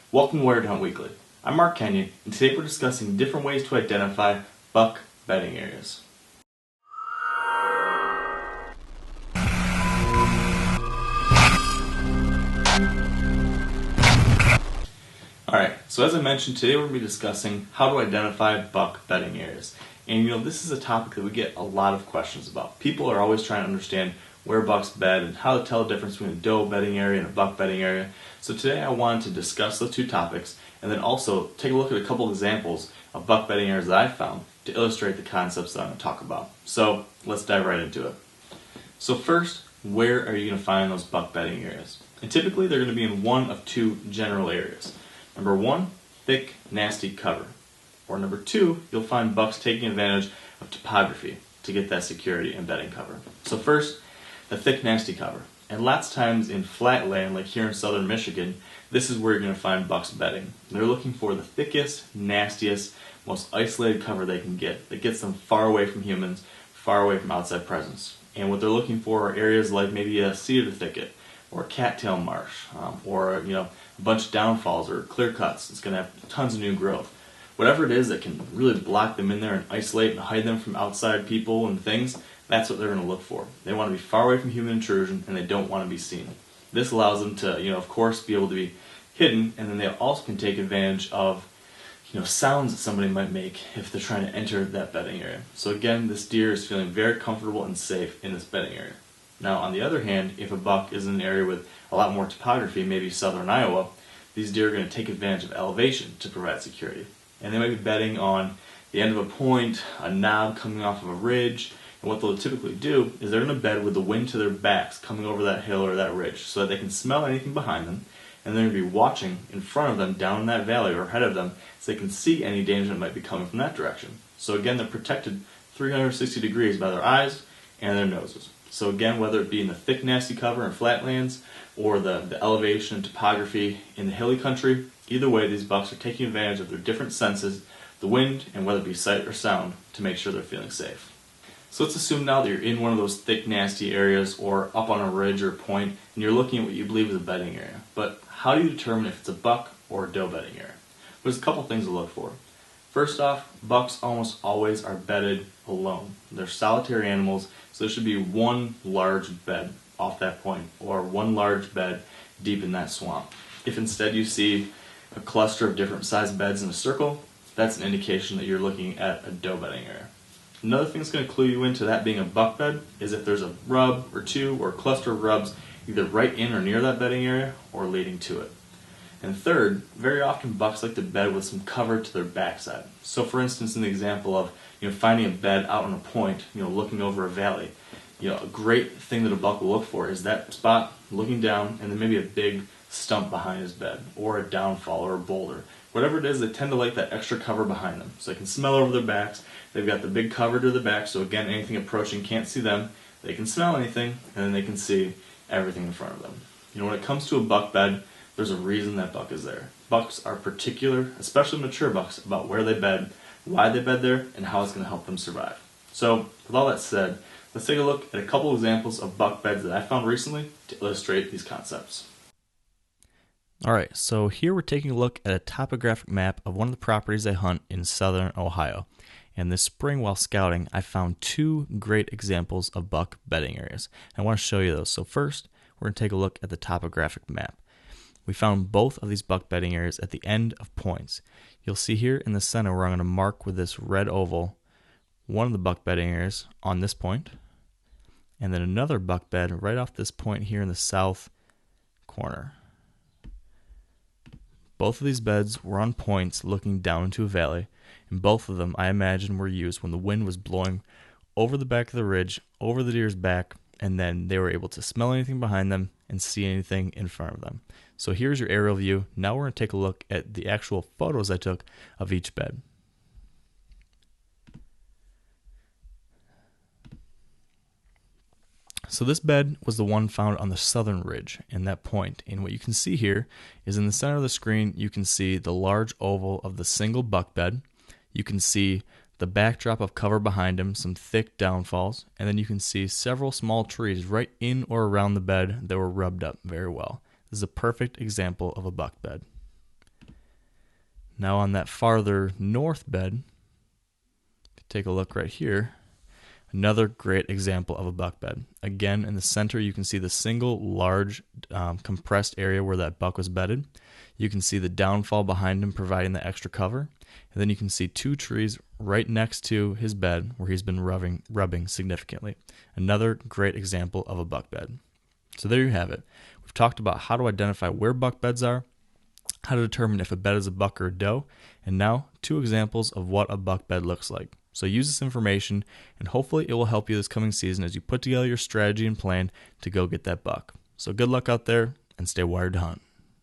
Welcome to Wired Hunt Weekly. I'm Mark Kenyon, and today we're discussing different ways to identify buck bedding areas. Alright, so as I mentioned, today we're going to be discussing how to identify buck bedding areas. And this is a topic that we get a lot of questions about. People are always trying to understand where bucks bed and how to tell the difference between a doe bedding area and a buck bedding area. So today I wanted to discuss those two topics and then also take a look at a couple examples of buck bedding areas that I found to illustrate the concepts that I'm going to talk about. So let's dive right into it. So first, where are you going to find those buck bedding areas? And typically they're going to be in one of two general areas. Number one, thick, nasty cover. Or number two, you'll find bucks taking advantage of topography to get that security and bedding cover. So first, the thick, nasty cover. And lots of times in flat land, like here in southern Michigan, this is where you're going to find bucks bedding. They're looking for the thickest, nastiest, most isolated cover they can get that gets them far away from humans, far away from outside presence. And what they're looking for are areas like maybe a cedar thicket, or a cattail marsh, or a bunch of downfalls or clear cuts. It's going to have tons of new growth. Whatever it is that can really block them in there and isolate and hide them from outside people and things, that's what they're going to look for. They want to be far away from human intrusion and they don't want to be seen. This allows them to, of course, be able to be hidden, and then they also can take advantage of sounds that somebody might make if they're trying to enter that bedding area. So again, this deer is feeling very comfortable and safe in this bedding area. Now, on the other hand, if a buck is in an area with a lot more topography, maybe southern Iowa, these deer are going to take advantage of elevation to provide security. And they might be bedding on the end of a point, a knob coming off of a ridge, and what they'll typically do is they're going to bed with the wind to their backs coming over that hill or that ridge so that they can smell anything behind them, and they're going to be watching in front of them down in that valley or ahead of them so they can see any danger that might be coming from that direction. So again, they're protected 360 degrees by their eyes and their noses. So again, whether it be in the thick, nasty cover in flatlands or the elevation and topography in the hilly country, either way, these bucks are taking advantage of their different senses, the wind, and whether it be sight or sound, to make sure they're feeling safe. So let's assume now that you're in one of those thick, nasty areas or up on a ridge or point, and you're looking at what you believe is a bedding area. But how do you determine if it's a buck or a doe bedding area? There's a couple things to look for. First off, bucks almost always are bedded alone. They're solitary animals, so there should be one large bed off that point, or one large bed deep in that swamp. If instead you see a cluster of different sized beds in a circle, that's an indication that you're looking at a doe bedding area. Another thing that's going to clue you into that being a buck bed is if there's a rub or two or a cluster of rubs either right in or near that bedding area or leading to it. And third, very often bucks like to bed with some cover to their backside. So for instance, in the example of finding a bed out on a point, looking over a valley, a great thing that a buck will look for is that spot looking down and then maybe a big stump behind his bed or a downfall or a boulder. Whatever it is, they tend to like that extra cover behind them. So they can smell over their backs. They've got the big cover to the back, so again, anything approaching can't see them. They can smell anything, and then they can see everything in front of them. When it comes to a buck bed, there's a reason that buck is there. Bucks are particular, especially mature bucks, about where they bed, why they bed there, and how it's going to help them survive. So, with all that said, let's take a look at a couple examples of buck beds that I found recently to illustrate these concepts. Alright, so here we're taking a look at a topographic map of one of the properties I hunt in southern Ohio. And this spring while scouting, I found two great examples of buck bedding areas. I want to show you those. So first, we're going to take a look at the topographic map. We found both of these buck bedding areas at the end of points. You'll see here in the center where I'm going to mark with this red oval one of the buck bedding areas on this point, and then another buck bed right off this point here in the south corner. Both of these beds were on points looking down into a valley, and both of them I imagine were used when the wind was blowing over the back of the ridge, over the deer's back, and then they were able to smell anything behind them and see anything in front of them. So here's your aerial view. Now we're going to take a look at the actual photos I took of each bed. So this bed was the one found on the southern ridge in that point. And what you can see here is in the center of the screen, you can see the large oval of the single buck bed. You can see the backdrop of cover behind him, some thick downfalls, and then you can see several small trees right in or around the bed that were rubbed up very well. This is a perfect example of a buck bed. Now on that farther north bed, take a look right here. Another great example of a buck bed. Again, in the center, you can see the single large compressed area where that buck was bedded. You can see the downfall behind him providing the extra cover. And then you can see two trees right next to his bed where he's been rubbing significantly. Another great example of a buck bed. So there you have it. We've talked about how to identify where buck beds are, how to determine if a bed is a buck or a doe, and now 2 examples of what a buck bed looks like. So use this information, and hopefully it will help you this coming season as you put together your strategy and plan to go get that buck. So good luck out there, and stay wired to hunt.